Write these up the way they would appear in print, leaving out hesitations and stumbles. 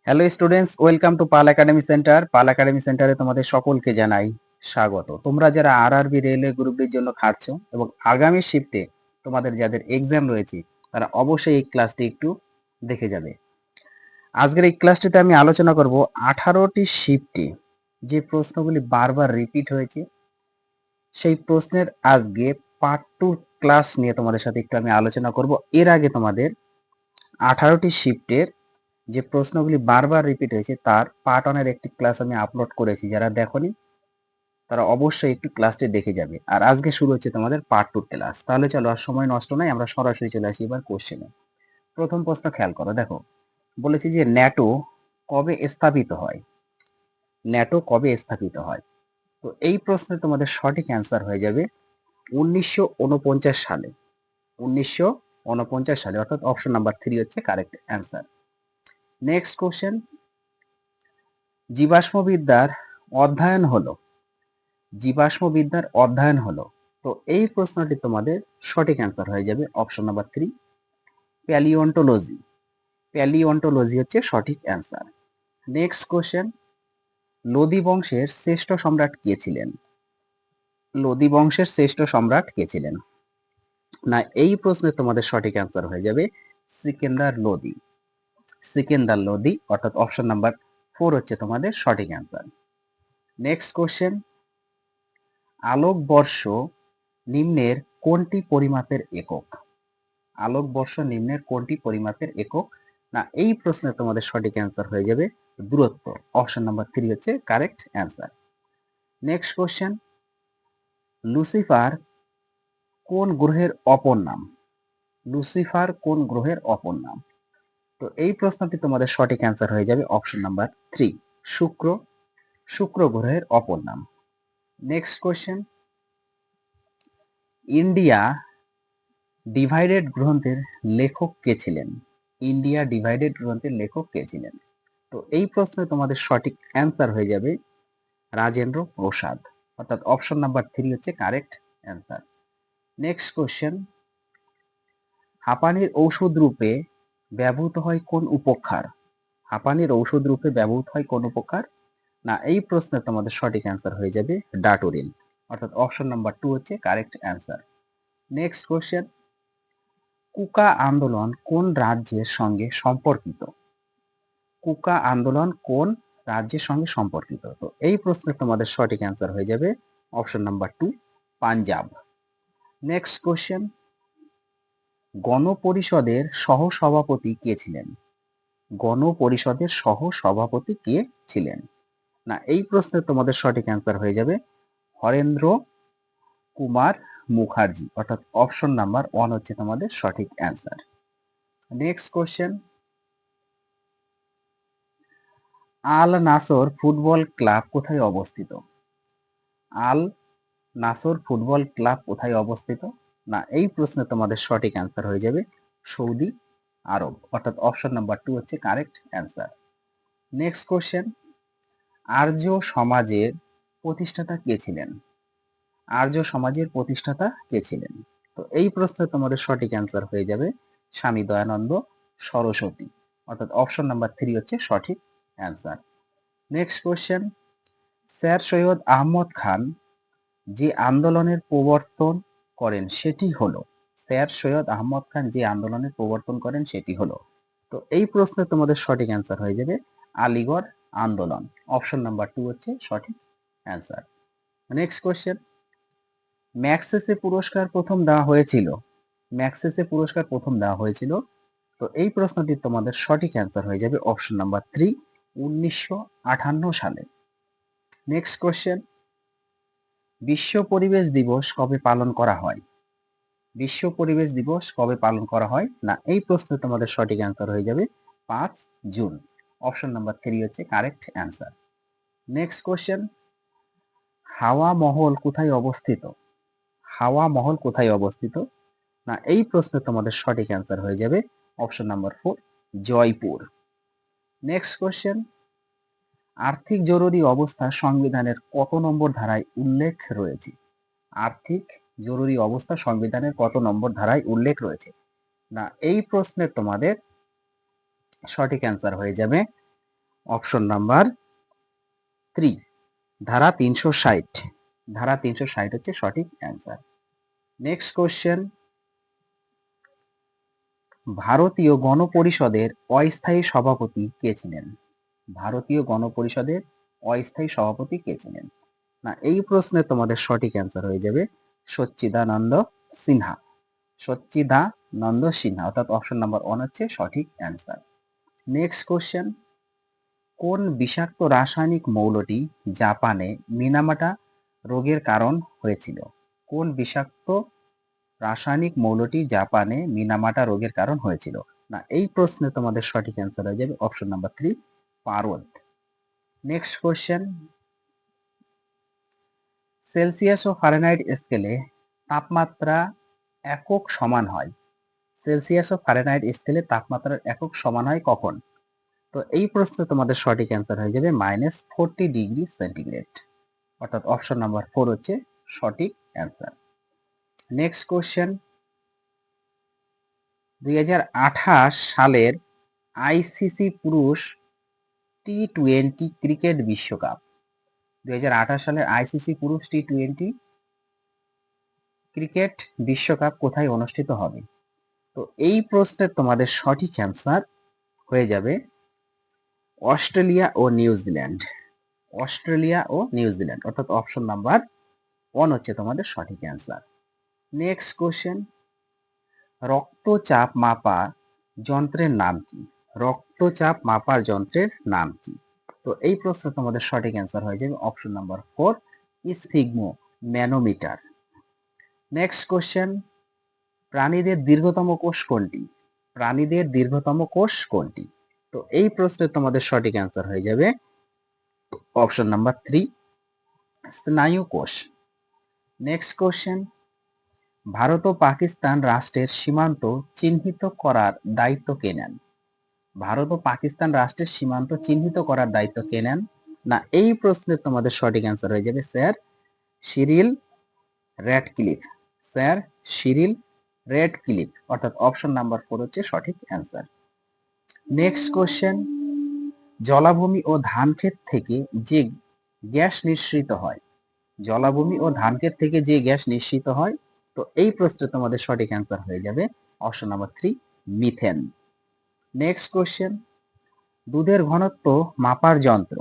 Hello students, welcome to Pal academy centre. Pal academy সেন্টারে তোমাদের সকলকে জানাই স্বাগত। তোমরা যারা আরআরবি রেলওয়ে গ্রুপ ডির জন্য খাটছো এবং আগামী শিফটে তোমাদের যাদের এক্সাম রয়েছে তারা অবশ্যই এই ক্লাসটি একটু দেখে যাবে। আজকের এই ক্লাসটিতে আমি আলোচনা করব 18টি শিফটে যে প্রশ্নগুলি বারবার রিপিট হয়েছে সেই প্রশ্নের আজকে পার্ট 2 ক্লাস নিয়ে তোমাদের সাথে একটু আমি আলোচনা করব। এর আগে তোমাদের 18টি শিফটের যে প্রশ্নগুলি বারবার রিপিট হয়েছে তার পার্ট 1 এর একটি ক্লাস আমি আপলোড করেছি। যারা দেখোনি তারা অবশ্যই একটু ক্লাসটি দেখে যাবে। আর আজকে শুরু হচ্ছে তোমাদের পার্ট 2 ক্লাস। তাহলে চলো আর সময় নষ্ট নাই, আমরা সরাসরি চলে আসি এবার কোশ্চেনে। প্রথম প্রশ্ন খেয়াল করো, দেখো বলেছি যে ন্যাটো কবে স্থাপিত হয়। ন্যাটো কবে স্থাপিত হয়? তো এই প্রশ্নে তোমাদের সঠিক অ্যান্সার হয়ে যাবে 1949 সালে। 1949 সালে, অর্থাৎ অপশন নাম্বার 3 হচ্ছে কারেক্ট অ্যান্সার। নেক্সট কোশ্চেন, জীবাশ্মবিদ্যার অধ্যয়ন হলো। জীবাশ্মবিদ্যার অধ্যয়ন হলো। তো এই প্রশ্নটি তোমাদের সঠিক অ্যান্সার হয়ে যাবে অপশন নাম্বার 3 প্যালিওন্টোলজি। প্যালিওন্টোলজি হচ্ছে সঠিক অ্যান্সার। নেক্সট কোশ্চেন, লোদি বংশের শ্রেষ্ঠ সম্রাট কে ছিলেন? লোদি বংশের শ্রেষ্ঠ সম্রাট কে ছিলেন? না, এই প্রশ্নের তোমাদের সঠিক অ্যান্সার হয়ে যাবে সিকেন্দার লোদি। সিকেন্দার লোদি, অর্থাৎ অপশন নাম্বার 4 হচ্ছে তোমাদের সঠিক অ্যান্সার। নেক্সট কোশ্চেন, আলোকবর্ষ নিম্নের কোনটি পরিমাপের একক? আলোকবর্ষ নিম্নের কোনটি পরিমাপের একক? না, এই প্রশ্নের তোমাদের সঠিক অ্যান্সার হয়ে যাবে দূরত্ব। অপশন নাম্বার 3 হচ্ছে correct answer. Next question, Lucifer কোন গ্রহের অপর নাম? লুসিফার কোন গ্রহের অপর নাম? তো এই প্রশ্নটি তোমাদের সঠিক অ্যান্সার হয়ে যাবে অপশন নাম্বার 3 শুক্র। শুক্র গ্রহের অপর নাম। নেক্সট কোশ্চেন, ইন্ডিয়া ডিভাইডেড গ্রন্থের লেখক কে ছিলেন? ইন্ডিয়া ডিভাইডেড গ্রন্থের লেখক কে ছিলেন? তো এই প্রশ্নে তোমাদের সঠিক অ্যান্সার হয়ে যাবে রাজেন্দ্র প্রসাদ, অর্থাৎ অপশন নাম্বার 3 হচ্ছে কারেক্ট অ্যান্সার। নেক্সট কোশ্চেন, হাঁপানির ঔষধ রূপে ব্যবহৃত হয় কোন উপক্ষার? হাঁপানির ঔষধ রূপে ব্যবহৃত হয় কোন উপক্ষার? না, এই প্রশ্নে তোমাদের সঠিক অ্যান্সার হয়ে যাবে ডাটোরিন, অর্থাৎ অপশন নাম্বার 2 হচ্ছে কারেক্ট অ্যান্সার। নেক্সট কোশ্চেন, কুকা আন্দোলন কোন রাজ্যের সঙ্গে সম্পর্কিত? কুকা আন্দোলন কোন রাজ্যের সঙ্গে সম্পর্কিত? তো এই প্রশ্নের তোমাদের সঠিক অ্যান্সার হয়ে যাবে option number 2 Punjab. Next question, গণপরিষদের সহসভাপতি কে ছিলেন? গণপরিষদের সহসভাপতি কে ছিলেন? না, এই প্রশ্নের তোমাদের সঠিক অ্যান্সার হয়ে যাবে হরেন্দ্র কুমার মুখার্জি, অর্থাৎ অপশন নাম্বার 1 হচ্ছে তোমাদের সঠিক অ্যান্সার। নেক্সট কোশ্চেন, আল নাসর ফুটবল ক্লাব কোথায় অবস্থিত? আল নাসর ফুটবল ক্লাব কোথায় অবস্থিত? না, এই প্রশ্নে তোমাদের সঠিক অ্যান্সার হয়ে যাবে সৌদি আরব, অর্থাৎ অপশন নাম্বার 2 হচ্ছে কারেক্ট অ্যান্সার। নেক্সট কোশ্চেন, আর্য সমাজের প্রতিষ্ঠাতা কে ছিলেন? আর্য সমাজের প্রতিষ্ঠাতা কে ছিলেন? তো এই প্রশ্নে তোমাদের সঠিক অ্যান্সার হয়ে যাবে স্বামী দয়ানন্দ সরস্বতী, অর্থাৎ অপশন নাম্বার 3 হচ্ছে সঠিক answer. Next question, sir Syed Ahmad Khan যে আন্দোলনের প্রবর্তন করেন সেটি হলো? স্যার সৈয়দ আহমদ খান যে আন্দোলনের প্রবর্তন করেন সেটি হলো? তো এই প্রশ্নে তোমাদের সঠিক অ্যান্সার হয়ে যাবে আলিগড় আন্দোলন, অপশন নাম্বার 2 হচ্ছে সঠিক অ্যান্সার। নেক্সট কোশ্চেন, ম্যাক্সেসে পুরস্কার প্রথম দেওয়া হয়েছিল? ম্যাক্সেসে পুরস্কার প্রথম দেওয়া হয়েছিল। তো এই প্রশ্নটির তোমাদের সঠিক অ্যান্সার হয়ে যাবে অপশন নাম্বার 3 1958 সালে। নেক্সট কোশ্চেন, বিশ্ব পরিবেশ দিবস কবে পালন করা হয়? বিশ্ব পরিবেশ দিবস কবে পালন করা হয়? না, এই প্রশ্নে তোমাদের সঠিক অ্যান্সার হয়ে যাবে 5 জুন, অপশন নাম্বার 3 হচ্ছে কারেক্ট অ্যান্সার। নেক্সট কোশ্চেন, হাওয়া মহল কোথায় অবস্থিত? হাওয়া মহল কোথায় অবস্থিত? না, এই প্রশ্নে তোমাদের সঠিক অ্যান্সার হয়ে যাবে option number 4 Jaipur. Next question, আর্থিক জরুরি অবস্থা সংবিধানের কত নম্বর ধারায় উল্লেখ রয়েছে? আর্থিক জরুরি অবস্থা সংবিধানের কত নম্বর ধারায় উল্লেখ রয়েছে? না, এই প্রশ্নের তোমাদের সঠিক অ্যান্সার হয়ে যাবে অপশন নাম্বার 3 ধারা 360। ধারা 360 হচ্ছে সঠিক অ্যান্সার। নেক্সট কোশ্চেন, ভারতীয় গণপরিষদের অস্থায়ী সভাপতি কে ছিলেন? ভারতীয় গণপরিষদের অস্থায়ী সভাপতি কে ছিলেন? না, এই প্রশ্নে তোমাদের সঠিক অ্যান্সার হয়ে যাবে সচ্চিদানন্দ সিনহা। সচ্চিদানন্দ সিনহা, অর্থাৎ অপশন নাম্বার 1 হচ্ছে সঠিক অ্যান্সার। নেক্সট কোশ্চেন, কোন বিষাক্ত রাসায়নিক মৌলটি জাপানে মিনামাটা রোগের কারণ হয়েছিল? কোন বিষাক্ত রাসায়নিক মৌলটি জাপানে মিনামাটা রোগের কারণ হয়েছিল? না, এই প্রশ্নে তোমাদের সঠিক অ্যান্সার হয়ে যাবে অপশন নাম্বার 3 পারদ। নেক্সট কোশ্চেন, সেলসিয়াস ও ফারেনহাইট স্কেলে তাপমাত্রা একক সমান হয়? সেলসিয়াস ও ফারেনহাইট স্কেলে তাপমাত্রার একক সমান হয় কখন? তো এই প্রশ্নে তোমাদের সঠিক অ্যান্সার হয়ে যাবে -40 ডিগ্রি সেন্টিগ্রেড, অর্থাৎ অপশন নাম্বার 4 হচ্ছে সঠিক অ্যান্সার। নেক্সট কোশ্চেন, 2028 সালের আইসিসি পুরুষ টি-20 ক্রিকেট বিশ্বকাপ, 2028 সালের আইসিসি পুরুষ টি-20 ক্রিকেট বিশ্বকাপ কোথায় অনুষ্ঠিত হবে? তো এই প্রশ্নের তোমাদের সঠিক অ্যান্সার হয়ে যাবে অস্ট্রেলিয়া ও নিউজিল্যান্ড। অস্ট্রেলিয়া ও নিউজিল্যান্ড, অর্থাৎ অপশন নাম্বার 1 হচ্ছে তোমাদের সঠিক অ্যান্সার। নেক্সট কোশ্চেন, রক্তচাপ মাপার যন্ত্রের নাম কি? রক্তচাপ মাপার যন্ত্রের নাম কি? তো এই প্রশ্ন তোমাদের সঠিক অ্যান্সার হয়ে যাবে option number 4 sphygmomanometer. Next question, প্রাণীদের দীর্ঘতম কোষ কোনটি? প্রাণীদের দীর্ঘতম কোষ কোনটি? তো এই প্রশ্নে তোমাদের সঠিক অ্যান্সার হয়ে যাবে অপশন নাম্বার 3 স্নায়ু কোষ। নেক্সট কোশ্চেন, ভারত ও পাকিস্তান রাষ্ট্রের সীমান্ত চিহ্নিত করার দায়িত্ব কে নেন? ভারত ও পাকিস্তান রাষ্ট্রের সীমান্ত চিহ্নিত করার দায়িত্ব কে নেন? না, এই প্রশ্নের তোমাদের সঠিক অ্যান্সার হয়ে যাবে sir Cyril Radcliffe. Sir Cyril Radcliffe, অর্থাৎ অপশন নাম্বার 4 হচ্ছে সঠিক অ্যান্সার। নেক্সট কোশ্চেন, জলাভূমি ও ধানক্ষেত থেকে যে গ্যাস নিঃসৃত হয়, জলাভূমি ও ধানক্ষেত থেকে যে গ্যাস নিঃসৃত হয়, তো এই প্রশ্নে তোমাদের সঠিক অ্যান্সার হয়ে যাবে option number 3 methane. Next question, দুধের ঘনত্ব মাপার যন্ত্র,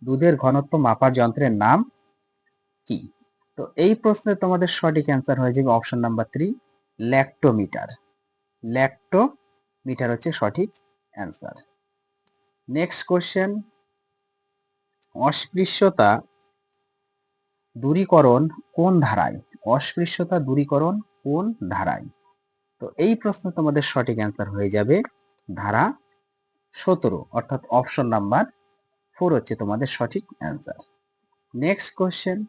দুধের ঘনত্ব মাপার যন্ত্রের নাম কি? তো এই প্রশ্নে তোমাদের সঠিক অ্যান্সার হয়ে যাবে অপশন নাম্বার 3 ল্যাক্টোমিটার। ল্যাক্টোমিটার হচ্ছে সঠিক অ্যান্সার। নেক্সট কোশ্চেন, অস্পৃশ্যতা দূরীকরণ কোন ধারায়? অস্পৃশ্যতা দূরীকরণ কোন ধারায়? তো এই প্রশ্ন তোমাদের সঠিক অ্যান্সার হয়ে যাবে ধারা 17, অর্থাৎ অপশন নাম্বার 4 হচ্ছে তোমাদের সঠিক অ্যান্সার। নেক্সট কোশ্চেন,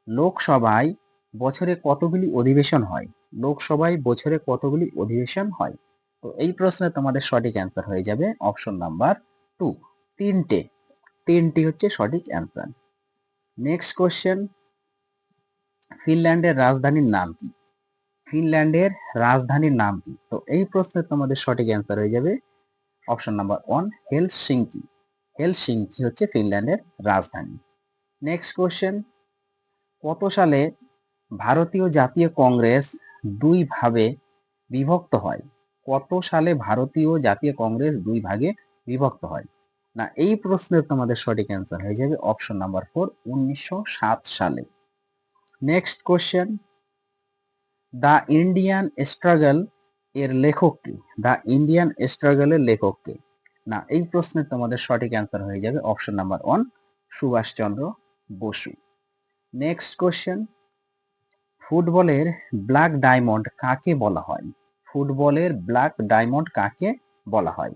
লোকসভায় বছরে কতগুলি অধিবেশন হয়? লোকসভায় বছরে কতগুলি অধিবেশন হয়? তো এই প্রশ্নে তোমাদের সঠিক অ্যান্সার হয়ে যাবে অপশন নাম্বার 2 তিনটে। তিনটি হচ্ছে সঠিক অ্যান্সার। নেক্সট কোশ্চেন, ফিনল্যান্ডের রাজধানীর নাম কি? ফিনল্যান্ডের রাজধানীর নাম কি? তো এই প্রশ্নের তোমাদের সঠিক অ্যান্সার হয়ে যাবে অপশন নাম্বার 1 হেলসিঙ্কি। হেলসিঙ্কি হচ্ছে ফিনল্যান্ডের রাজধানী। নেক্সট কোশ্চেন, কত সালে ভারতীয় জাতীয় কংগ্রেস দুই ভাগে বিভক্ত হয়? কত সালে ভারতীয় জাতীয় কংগ্রেস দুই ভাগে বিভক্ত হয়? না, এই প্রশ্নের তোমাদের সঠিক অ্যান্সার হয়ে যাবে অপশন নাম্বার 4 1907 সালে। Next question, the Indian struggle এর লেখক কে? দ্য ইন্ডিয়ান স্ট্রাগলের লেখক কে? না, এই প্রশ্নের তোমাদের সঠিক অ্যান্সার হয়ে যাবে option number 1 Subhash Chandra Bose. Next question, ফুটবলের ব্ল্যাক ডায়মন্ড কাকে বলা হয়? ফুটবলের ব্ল্যাক ডায়মন্ড কাকে বলা হয়?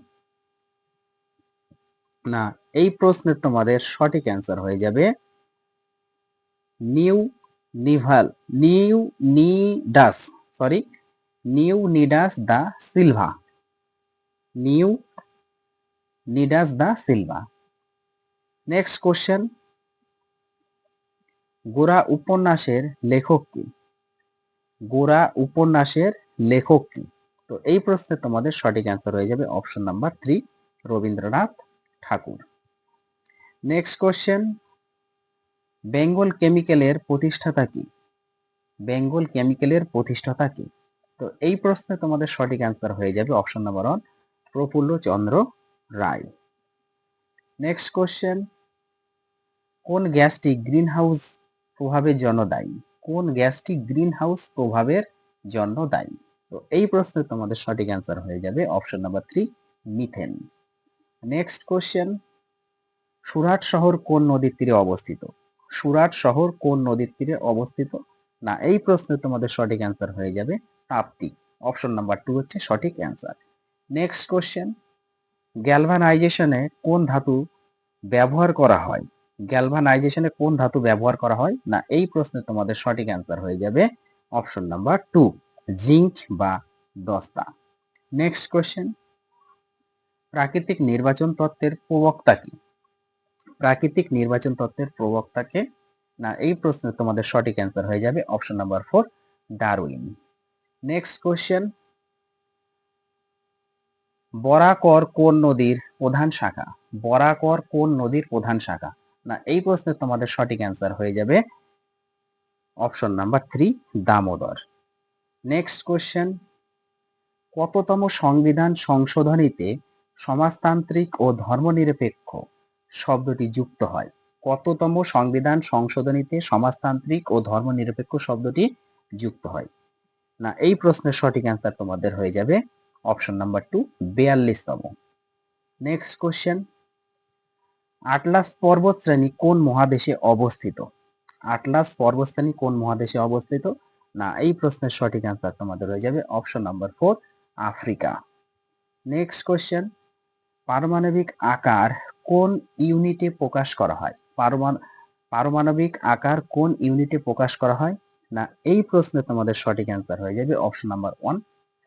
না, এই প্রশ্নের তোমাদের সঠিক অ্যান্সার হয়ে যাবে নিউ নিভাল নিউ নিডাস সরি নিউ নিডাস দা সিলভা। নিউ নিডাস দা সিলভা। নেক্সট কোশ্চেন, গোরা উপন্যাসের লেখক কি? গোরা উপন্যাসের লেখক কি? তো এই প্রশ্নে তোমাদের সঠিক অ্যান্সার হয়ে যাবে অপশন নাম্বার 3 রবীন্দ্রনাথ ঠাকুর। নেক্সট কোশ্চেন, বেঙ্গল কেমিক্যালের প্রতিষ্ঠাতা কি? বেঙ্গল কেমিক্যালের প্রতিষ্ঠাতা কি? তো এই প্রশ্নে তোমাদের সঠিক অ্যান্সার হয়ে যাবে অপশন নাম্বার 1, প্রফুল্ল চন্দ্র রায়। নেক্সট কোশ্চেন, কোন গ্যাসটি গ্রিন হাউস প্রভাবের জন্য দায়ী? কোন গ্যাসটি গ্রিন হাউস প্রভাবের জন্য দায়ী? তো এই প্রশ্নে তোমাদের সঠিক অ্যান্সার হয়ে যাবে option number 3, methane. Next question, Surat শহর কোন নদীর তীরে অবস্থিত? সুরাট শহর কোন নদীর তীরে অবস্থিত? না এই প্রশ্নে তোমাদের সঠিক অ্যান্সার হয়ে যাবে তাপ্তি। অপশন নাম্বার 2 হচ্ছে সঠিক অ্যান্সার। নেক্সট কোশ্চেন, গ্যালভানাইজেশনে কোন ধাতু ব্যবহার করা হয়? গ্যালভানাইজেশনে কোন ধাতু ব্যবহার করা হয়? না এই প্রশ্নে তোমাদের সঠিক অ্যান্সার হয়ে যাবে অপশন নাম্বার 2, জিঙ্ক বা দস্তা। নেক্সট কোশ্চেন, প্রাকৃতিক নির্বাচন তত্ত্বের প্রবক্তা কি? প্রাকৃতিক নির্বাচন তত্ত্বের প্রবক্তা কে? না এই প্রশ্নে তোমাদের সঠিক অ্যান্সার হয়ে যাবে option number 4, Darwin. Next question, Barakar কোন নদীর প্রধান শাখা? বরাকর কোন নদীর প্রধান শাখা? না এই প্রশ্নে তোমাদের সঠিক অ্যান্সার হয়ে যাবে option number 3, Damodar. Next question, কততম সংবিধান সংশোধনীতে সমাজতান্ত্রিক ও ধর্মনিরপেক্ষ শব্দটি যুক্ত হয়? কততম সংবিধান সংশোধনীতে সমাজতান্ত্রিক ও ধর্মনিরপেক্ষ শব্দটি যুক্ত হয়? না এই প্রশ্নের সঠিক অ্যান্সার তোমাদের হয়ে যাবে অপশন নাম্বার 2, 42তম। নেক্সট কোশ্চেন, আটলাস পর্বতশ্রেণী কোন মহাদেশে অবস্থিত? আটলাস পর্বতশ্রেণী কোন মহাদেশে অবস্থিত? না এই প্রশ্নের সঠিক অ্যান্সার তোমাদের হয়ে যাবে option number 4, Africa. Next question, পারমাণবিক আকার কোন ইউনিটে প্রকাশ করা হয়? পারমাণবিক আকার কোন ইউনিটে প্রকাশ করা হয়? না এই প্রশ্নে তোমাদের সঠিক অ্যান্সার হয়ে যাবে option number 1,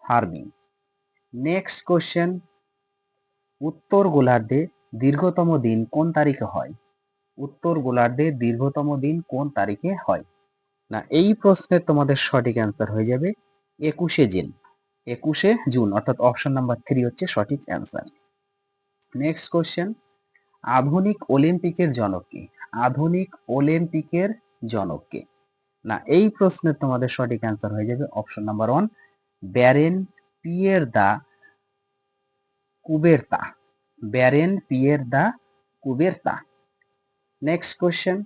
Fermi. Next question, উত্তর গোলার্ধে দীর্ঘতম দিন কোন তারিখে হয়? উত্তর গোলার্ধে দীর্ঘতম দিন কোন তারিখে হয়? না এই প্রশ্নের তোমাদের সঠিক অ্যান্সার হয়ে যাবে 21শে জুন, অর্থাৎ অপশন নাম্বার 3 হচ্ছে সঠিক অ্যান্সার। নেক্সট কোশ্চেন, আধুনিক অলিম্পিকের জনক কে? আধুনিক অলিম্পিকের জনক কে? না এই প্রশ্নের তোমাদের সঠিক অ্যান্সার হয়ে যাবে অপশন নাম্বার 1, ব্যারেন পিয়ের দা কুবেরতা। ব্যারেন পিয়ের দা কুবেরতা। নেক্সট কোশ্চেন,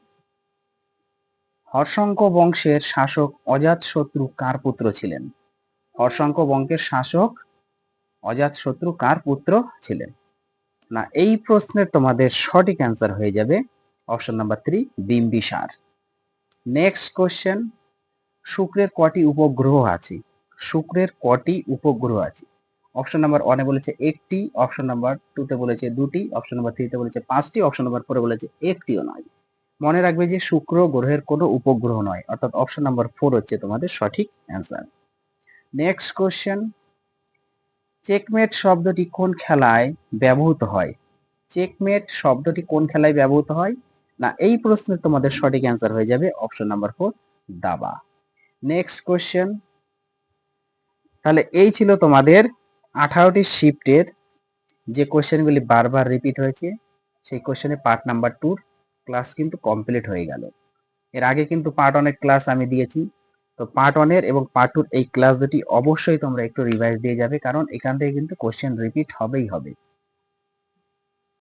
হর্ষঙ্ক বংশের শাসক অজাতশত্রু কার পুত্র ছিলেন? হর্ষঙ্ক বংশের শাসক অজাতশত্রু কার পুত্র ছিলেন? না এই প্রশ্নের তোমাদের সঠিক অ্যান্সার হয়ে যাবে option number 3, Bimbisara. Next question, শুক্রের কটি উপগ্রহ আছে? শুক্রের কটি উপগ্রহ আছে? অপশন নাম্বার 1 বলেছে একটি, অপশন নাম্বার 2 তে বলেছে দুটি, অপশন নাম্বার 3 তে বলেছে 5টি, অপশন নাম্বার 4 বলেছে একটিও নয়। মনে রাখবে যে শুক্র গ্রহের কোনো উপগ্রহ নয়, অর্থাৎ অপশন নাম্বার 4 হচ্ছে তোমাদের সঠিক অ্যান্সার। নেক্সট কোশ্চেন, চেকমেট শব্দটি কোন খেলায় ব্যবহৃত হয়? চেকমেট শব্দটি কোন খেলায় ব্যবহৃত হয়? না এই প্রশ্নের তোমাদের সঠিক অ্যান্সার হয়ে যাবে অপশন নাম্বার 4, দাবা। নেক্সট কোশ্চেন, তাহলে এই ছিল তোমাদের 18টি শিফটের যে কোশ্চেনগুলি বারবার রিপিট হয়েছে সেই কোশ্চেনে পার্ট নাম্বার 2 ক্লাস কিন্তু কমপ্লিট হয়ে গেল। এর আগে কিন্তু পার্ট 1 এর ক্লাস আমি দিয়েছি, তো পার্ট 1 এর এবং পার্ট 2 এই ক্লাস দুটি অবশ্যই তোমরা একটু রিভাইজ দিয়ে যাবে, কারণ এখান থেকে কিন্তু কোশ্চেন রিপিট হবেই হবে।